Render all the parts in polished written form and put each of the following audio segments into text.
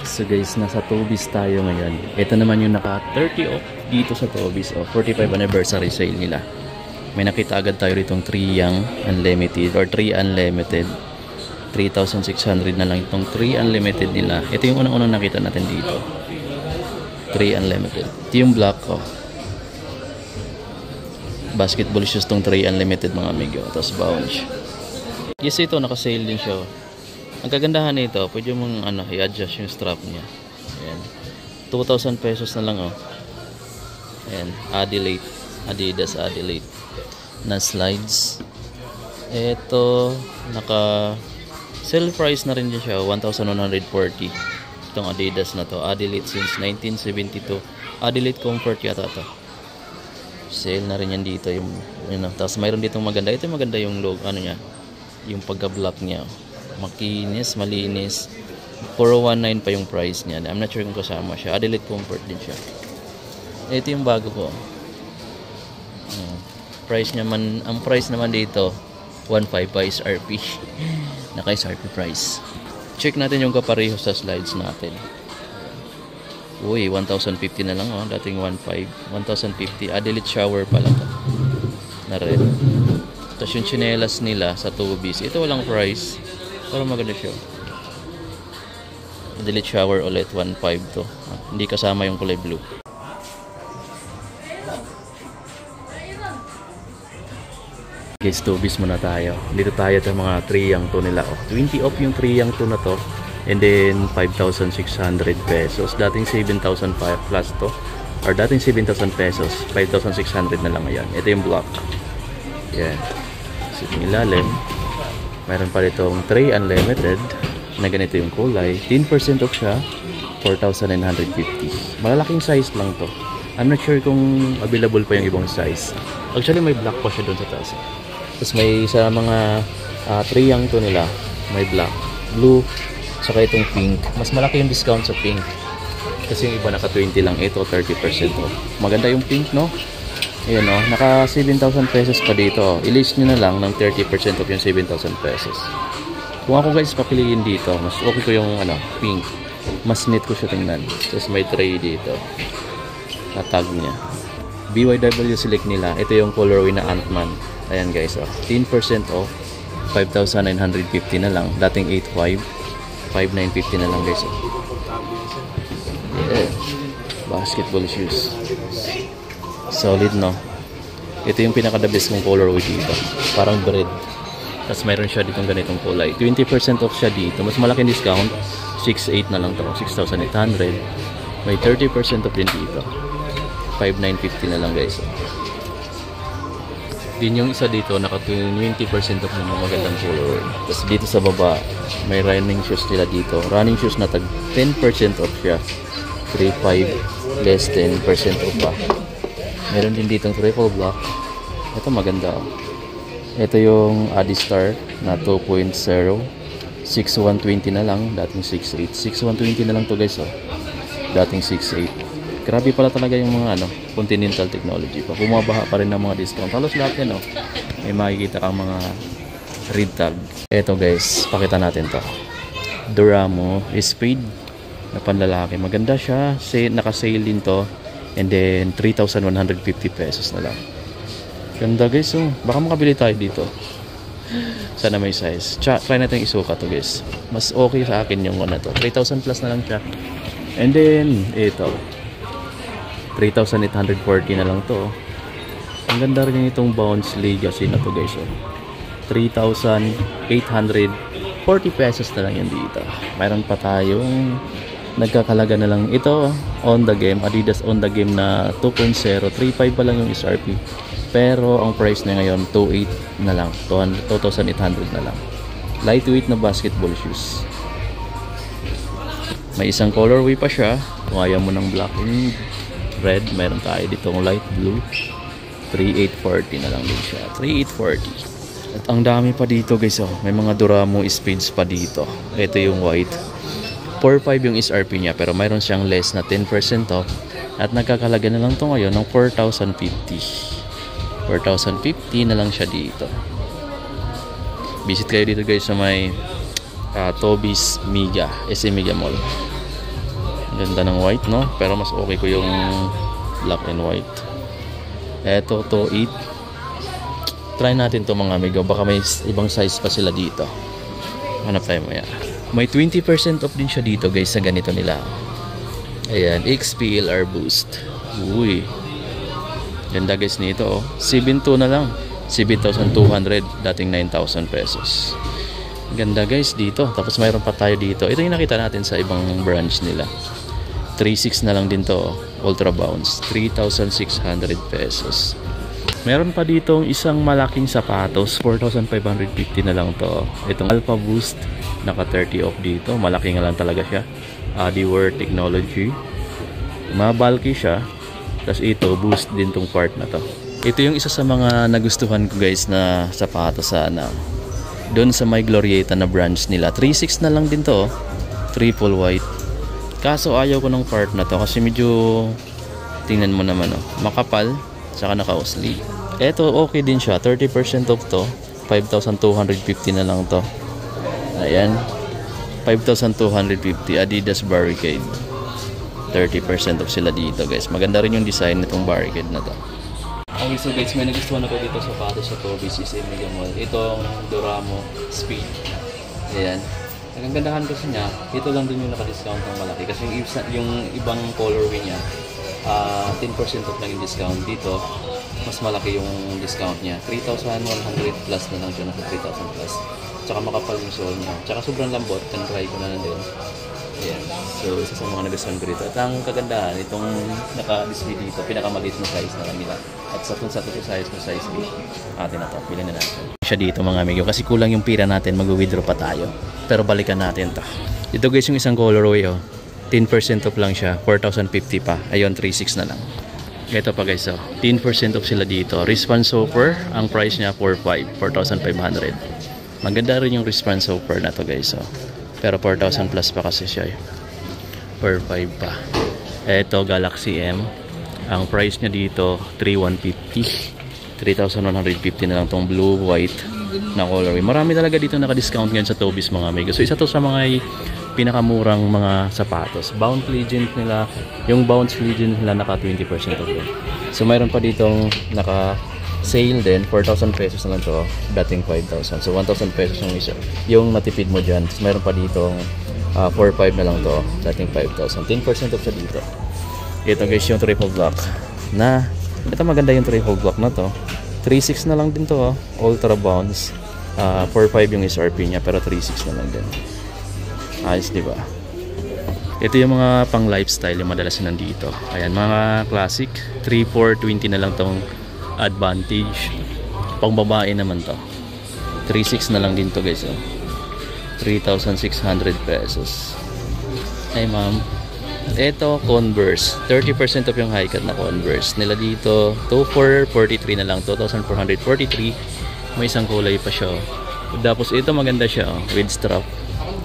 So guys, nasa Tobis tayo ngayon. Ito naman yung naka 30 off dito sa Tobis. 45 anniversary sale nila. May nakita agad tayo ritong 3 Young Unlimited or 3 Unlimited. 3,600 na lang itong 3 Unlimited nila. Ito yung unang-unang nakita natin dito. 3 Unlimited. Ito yung black ko. Basketball shoes tong 3 Unlimited mga amigo. Tapos bounce. Yes, ito naka-sale din siya. Ang kagandahan nito, pwede mong i-adjust yung strap niya. Ayan. 2,000 pesos na lang Ayan, Adelaide, Adidas Adelaide na slides. Ito naka sale price na rin din siya, 1,140. Itong Adidas na to, Adelaide since 1972. Adelaide Comfort yata to. Sale na rin yan dito yung tapos mayroon ditong maganda. Ito maganda yung logo niya, yung pagka-black niya. Makinis, malinis. 419 pa yung price niya. I'm not sure kung kasama siya. Adelaide Comfort din siya. Ito yung bago ko. Price naman, ang price naman dito 1.5 pa SRP. Naka SRP price. Check natin yung kapareho sa slides natin. Uy, 1,050 na lang dating 1.5. 1,050. Adelaide shower pala to. Na red. Tapos yung chinelas nila sa Tobis. Ito walang price. Pero maganda siya. Adelaide shower ulit 1.5 to. Hindi kasama yung kulay blue. Guys, Tobis muna tayo. Dito tayo sa mga 3 Young to nila. 20 off yung 3 Young to na to. And then 5,600 pesos. Dating 7,005 plus to. Or dating 7,000 pesos. 5,600 na lang ngayon. Ito yung black. Yan. Yung ilalim. Mayroon pa ditong 3 Unlimited na ganito yung kulay. 10% off siya. 4,950. Malalaking size lang to. I'm not sure kung available pa yung ibang size. Actually may black pa siya doon sa taas. Tapos may sa mga 3 Young to nila, may black, blue, saka itong pink. Mas malaki yung discount sa pink. Kasi yung iba naka 20 lang, ito 30% off. Maganda yung pink, no? Ayan naka 7,000 pesos pa dito. I-list nyo na lang ng 30% off yung 7,000 pesos. Kung ako guys papiliin dito, mas okay ko yung pink. Mas neat ko siya tingnan. Tapos may tray dito. Na tag niya. BYW select nila. Ito yung colorway na Ant-Man. Ayan guys 10% off. 5,950 na lang. Dating 8,500. 5,950 na lang guys Yeah. Basketball shoes. Solid, no? Ito yung pinaka-the best kong colorway dito. Parang bread. Tapos mayroon siya ditong ganitong kulay. 20% off siya dito. Mas malaking discount. 6,800 na lang to. 6,800. May 30% off din dito. 5,950 na lang guys. Din yung isa dito, naka 20% off ng magandang colorway. Tapos dito sa baba, may running shoes nila dito. Running shoes na tag 10% off siya. 3,500 less 10% off pa. Meron din ditong triple black. Ito maganda. Ito yung Adistar na 2.0. 6,120 na lang. Dating 6,800. 6,120 na lang to guys. Dating 6,800. Grabe pala talaga yung mga Continental Technology pa. Bumabaha pa rin ng mga discount. Halos lahat yan may makikita kang mga red tag. Ito guys, pakita natin to. Duramo Speed na panlalaki. Maganda siya. Naka-sale din to. And then 3,150 pesos na lang. Ganda guys baka makabili tayo dito. Sana may size. Try natin isuka to guys. Mas okay sa akin yung 3,000 plus na lang siya. And then ito 3,840 na lang to. Ang ganda rin itong Bounce Legacy na to guys 3,840 pesos na lang yan dito. Mayroon pa tayong nagkakalaga na lang ito on the game, Adidas on the game na 2.0. 3.5 pa lang yung SRP, pero ang price na ngayon 2.8 na lang, 2,800 na lang. Lightweight na basketball shoes. May isang colorway pa siya kung ayaw mo ng black and red. Meron tayo ditong light blue. 3,840 na lang din siya. 3,840. At ang dami pa dito guys may mga Duramo speeds pa dito. Ito yung white, 4,500 yung SRP niya, pero mayroon siyang less na 10% off. At nagkakalaga na lang to ngayon ng 4,050. 4,050 na lang siya dito. Visit kayo dito guys sa may Tobis Mega, SM Mega Mall. Ganda ng white, no? Pero mas okay ko yung black and white. Eto, to 8. Try natin to mga amigo. Baka may ibang size pa sila dito. Hanap tayo maya. May 20% off din siya dito guys sa ganito nila. Ayan, XPLR Boost. Uy. Ganda guys nito, oh. 7.2 na lang. 7,200. Dating 9,000 pesos. Ganda guys dito. Tapos mayroon pa tayo dito. Ito yung nakita natin sa ibang branch nila. 3.6 na lang din to, oh. Ultra Bounce. 3,600 pesos. Meron pa ditong isang malaking sapatos. 4,550 na lang to. Itong Alpha Boost. Naka 30 off dito. Malaki nga lang talaga siya. Adiwear Technology. Mabalky siya. Tapos ito, boost din tong part na to. Ito yung isa sa mga nagustuhan ko guys na sapatos sana. Doon sa may Glorieta na branch nila. 3.6 na lang din to. Triple white. Kaso ayaw ko ng part na to kasi medyo tingnan mo naman, oh, makapal. Saka naka-usli. Ito okay din siya. 30% off to. 5,250 na lang to. Ayan. 5,250 Adidas Barricade. 30% off sila dito guys. Maganda rin yung design nitong Barricade na to. Okay, so guys, may nagustuhan ako dito sa sapatos sa Toby's sa Mega Mall. Itong Doramo Speed. Ayan. Ang gandahan kasi niya, ito lang din yung naka-discount ng malaki. Kasi yung ibang colorway niya, 10% off lang yung discount. Dito, mas malaki yung discount niya. 3,100 plus na lang siya. Nasa 3,000 plus. Tsaka makapal yung sole niya. Tsaka sobrang lambot. Try ko na din. Ayan. So, isa sa mga nagustuhan ko dito. At ang kagandahan, itong naka-display dito, pinakamaliit na size na lang nila. At sa size na size B, atin na to. Pili na natin. Siya dito mga amigo. Kasi kulang yung pira natin. Mag-withdraw pa tayo. Pero balikan natin to. Ito guys yung isang colorway, oh. 10% off lang siya. 4,050 pa. Ayun, 3,600 na lang. Ito pa guys, oh. 10% off sila dito. Response Sofer, ang price niya 4,500. Maganda rin yung response offer na to guys, oh. Pero 4,000 plus pa kasi siya, 4,500 pa. Ito Galaxy M, ang price niya dito 3,150. 3,150 na lang tong blue white na colorway. Marami talaga dito naka-discount ngayon sa Toby's mga amigo. So isa to sa mga pinakamurang mga sapatos. Bounce Legend nila, yung Bounce Legend nila naka 20% off din. So mayroon pa ditong naka sale din, 4,000 pesos na lang to, dating 5,000. So 1,000 pesos yung isa, yung natipid mo dyan. So, mayroon pa ditong 4,500 na lang to, dating 5,000. 10% off siya dito. Ito guys yung triple block na, ito maganda yung triple block na to. 3,600 na lang din to, oh. Ultra Bounce. 4,500 yung SRP nya, pero 3,600 na lang din. Ayos, diba? Ito yung mga pang lifestyle yung madalas na nandito. Ayan, mga classic. 3,420 na lang tong Advantage. Pang babae naman to. 3,600 na lang din to guys, oh. 3,600 pesos. Ay ma'am. Ito Converse. 30% off yung high cut na Converse. Nila dito 2,443 na lang. 2,443. May isang kulay pa siya, oh. Tapos ito maganda siya, oh. With strap.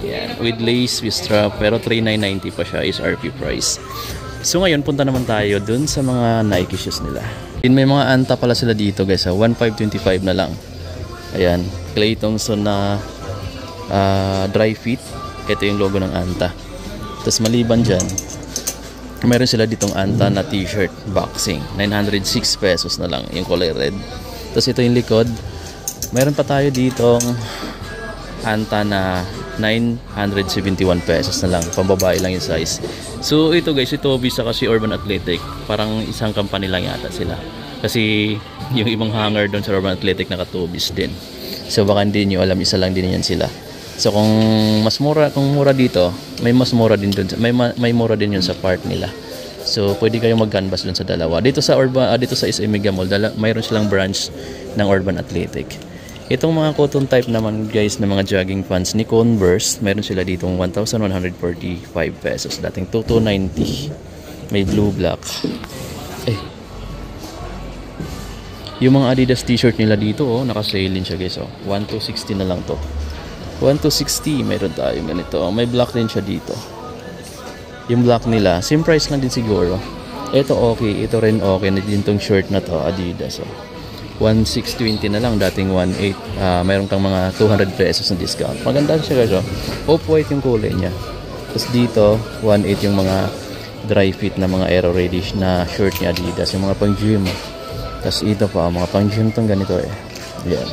Yan. With lace, with strap. Pero 3,990 pa siya is RP price. So ngayon punta naman tayo dun sa mga Nike shoes nila. May mga anta pala sila dito guys, 1,525 na lang. Ayan, Clay Thompson na dry fit. Ito yung logo ng anta. Tapos maliban dyan, meron sila ditong anta na t-shirt boxing, 906 pesos na lang yung kulay red. Tapos ito yung likod, meron pa tayo ditong anta na 971 pesos na lang, pambabae lang yung size. So ito guys, ito bisa kasi Urban Athletic, parang isang company lang yata sila. Kasi yung ibang hanger doon sa Urban Athletic naka-Toby's din. So baka hindi nyo alam, isa lang din yan sila. So kung mas mura, kung mura dito, may mas mura din doon, may mura din yun sa part nila. So pwede kayong mag-canvas doon sa dalawa. Dito sa dito sa SM Mega Mall, mayroon silang branch ng Urban Athletic. Itong mga cotton type naman guys na mga jogging pants ni Converse, meron sila ditong 1,145 pesos. Dating 2,290. May blue black. Yung mga Adidas t-shirt nila dito, oh, naka-sale din siya guys, oh. 1,260 na lang to. 1,260 meron tayo ganito. Oh. May black din siya dito. Yung black nila, same price lang din siguro. Ito okay, ito rin okay na din tong shirt na to, Adidas, oh. 1,620 na lang, dating 1,800. Mayroon kang mga 200 pesos na discount. Maganda siya guys, oh. Off-white yung kulay niya. Tapos dito, 1.8 yung mga dry fit na mga aero ready na short ni Adidas, yung mga pang gym. Tapos ito pa, mga pang gym tong ganito eh. Yan.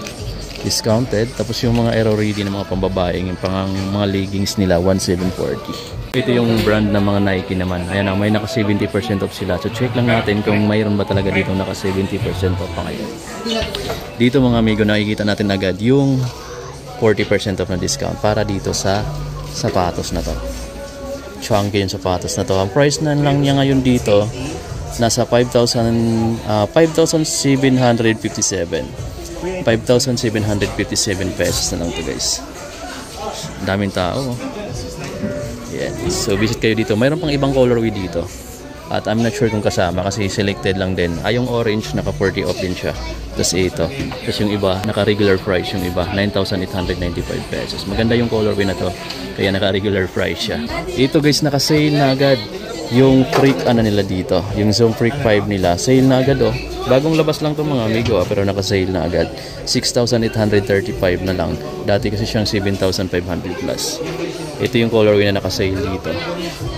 Discounted. Tapos yung mga aero ready na mga pambabaeng, yung pang mga leggings nila, 1,740. Ito yung brand ng mga Nike naman. Ayan na, may naka 70% off sila. So check lang natin kung mayroon ba talaga dito naka 70% off pa ngayon. Dito mga amigo, nakikita natin agad yung 40% off na discount para dito sa sapatos na to. Chunky yung sapatos na to. Ang price na lang niya ngayon dito nasa 5,757 pesos na lang to guys. Daming tao. Yeah. So visit kayo dito. Mayroon pang ibang colorway dito. At I'm not sure kung kasama kasi selected lang din. Yung orange naka 40 off din siya. Tapos ito. Tapos yung iba naka regular price, yung iba 9,895 pesos. Maganda yung colorway na to. Kaya naka regular price siya. Ito guys, naka sale na agad. Yung Freak ano nila dito, yung Zoom Freak 5 nila, sale na agad oh. Bagong labas lang to mga amigo pero naka sale na agad. 6,835 na lang. Dati kasi siyang 7,500 plus. Ito yung colorway na naka sale dito.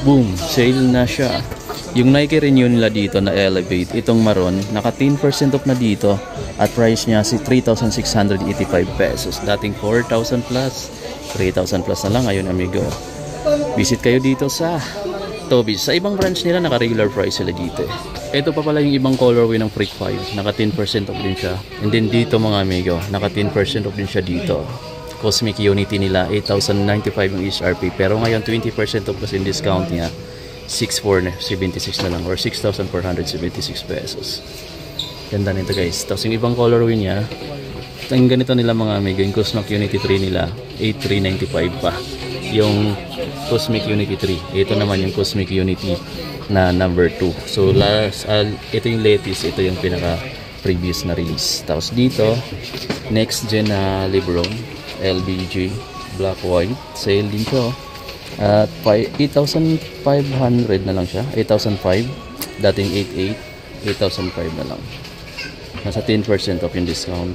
Boom, sale na siya. Yung Nike Renew nila dito na Elevate, itong maroon, naka 10% off na dito at price niya si 3,685 pesos. Dating 4,000 plus, 3,000 plus na lang ngayon amigo. Visit kayo dito sa Toby's. Sa ibang branch nila naka regular price sila dito. Ito pa pala yung ibang colorway ng Freak 5. Naka 10% off din siya. And then dito mga amigo, naka 10% off din siya dito. Cosmic Unity nila 8,095 yung HRP. Pero ngayon 20% off kasi yung discount niya 6,476 na lang or 6,476 pesos. Ganda nito guys. Tapos yung ibang colorway niya, yung ganito nila mga amigo, yung Cosmic Unity 3 nila 8,395 pa. Yung Cosmic Unity 3. Ito naman yung Cosmic Unity na number 2. So ito yung latest, ito yung pinaka previous na release. Tapos dito, next gen na LeBron LBG black white, sale din to. At 8,500 na lang siya. 8,500, dating 8,800, 8,500 na lang. Nasa 10% off yung discount.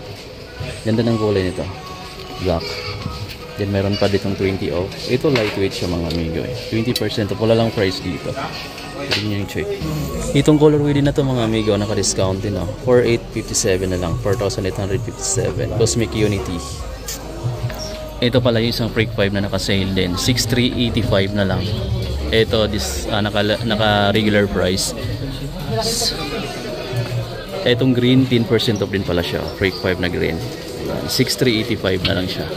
Ganda ng kulay nito, black. Then meron pa ditong 20 off. Ito lightweight siya mga amigo eh. 20% off, wala lang price dito. Pwede nyo yung check. Itong colorway din na to mga amigo, naka-discount din oh. 4,857 na lang. 4,857. Cosmic Unity. Ito pala yung isang Freak 5 na naka-sale din. 6,385 na lang. Ito, naka-regular price. Itong green, 10% off din pala siya. Freak 5 na green. 6,385 na lang siya.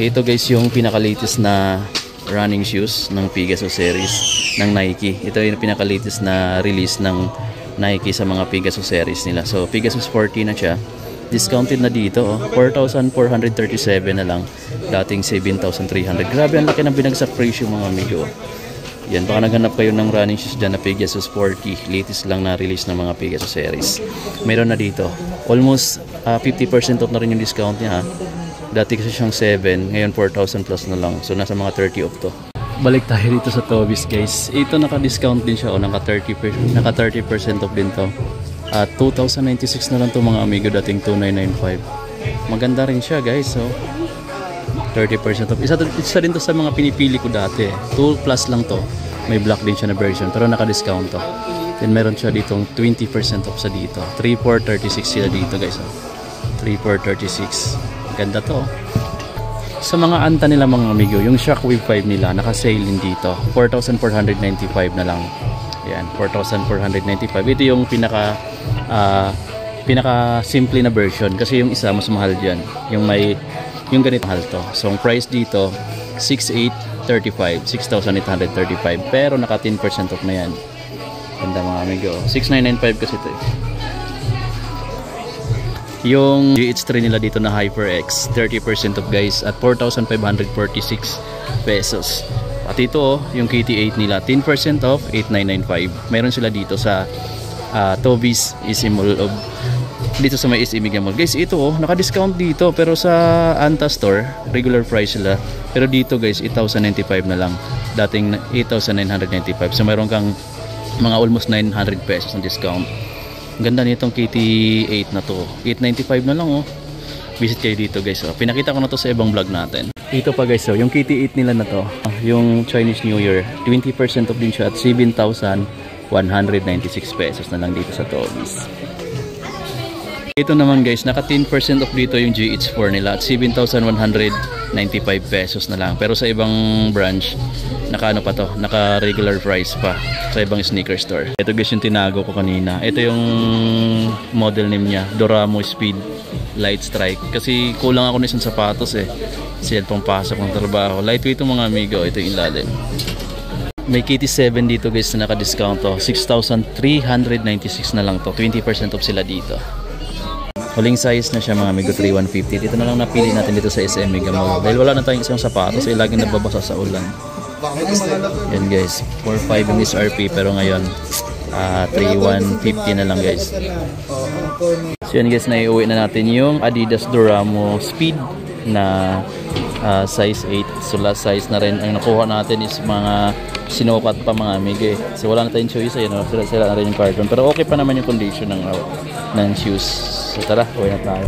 Ito guys yung pinaka-latest na running shoes ng Pegasus series ng Nike. Ito yung pinaka-latest na release ng Nike sa mga Pegasus series nila. So Pegasus 40 na siya. Discounted na dito oh. 4,437 na lang. Dating 7,300. Grabe ang laki ng binagsak presyo mga amigo. Yan, baka naghanap kayo ng running shoes dyan na Pegasus 40. Latest lang na release ng mga Pegasus series. Meron na dito. Almost 50% off na rin yung discount niya ha. Dati kasi siyang 7, ngayon 4,000 plus na lang. So nasa mga 30 off to. Balik tayo dito sa Toby's guys. Ito naka-discount din siya o naka 30% off din to. At 2,096 na lang to mga amigo, dating 2,995. Maganda rin siya guys. So 30% off. Isa rin to sa mga pinipili ko dati. 2 plus lang to. May black din siya na version pero naka-discount to. Then meron siya ditong 20% off sa dito. 3,436 sila dito guys. 3,436. Ganda to. Sa mga anta nila mga amigo, yung Shockwave 5 nila naka-sale din dito. 4,495 na lang. Yan, 4,495. Ito yung pinaka simple na version kasi yung isa mas mahal diyan. Yung ganito mahal to. So ang price dito 6,835, 6,835 pero naka 10% off na yan. Ganda mga amigo. 6,995 kasi ito eh. Yung GH3 nila dito na HyperX 30% off guys at 4,546 pesos. At ito yung KT8 nila 10% off 8,995. Meron sila dito sa Toby's SM Mall of dito sa may SM Mall. Guys, ito naka-discount dito pero sa Anta Store regular price sila. Pero dito guys 8,095 na lang. Dating 8,995. So meron kang mga almost 900 pesos ng discount. Ang ganda nitong KT8 na to. 895 na lang oh. Visit kayo dito guys oh. Pinakita ko na to sa ibang vlog natin. Ito pa guys, so yung KT8 nila na to, yung Chinese New Year, 20% off din siya at 7,196 pesos na lang dito sa Tommy's. Ito naman guys, naka 10% off dito yung GH4 nila at 7,195 pesos na lang. Pero sa ibang branch, naka ano pa to, naka regular price pa sa ibang sneaker store. Ito guys yung tinago ko kanina. Ito yung model name niya, Doramo Speed Light Strike. Kasi kulang ako ng isang sapatos eh. Kasi yan pang pasok ng trabaho. Lightweight itong mga amigo, ito yung ilalim. May KT7 dito guys na naka-discount to. 6,396 na lang to. 20% off sila dito. Huling size na siya mga amigo, 3,150. Dito na lang napili natin dito sa SM Mega Mall. Dahil wala na tayong isang sapatos eh, laging nagbabasa sa ulan. Yan guys, 4,500 yung SRP pero ngayon 3,150 na lang guys. So yan guys, naiuwi na natin yung Adidas Doramo Speed na size 8. So last size na rin. Ang nakuha natin is mga sinukat pa mga amigo eh. So wala na tayong choice eh, no? Sila na rin yung carton. Pero okay pa naman yung condition ng shoes. So tara, uwi na tayo.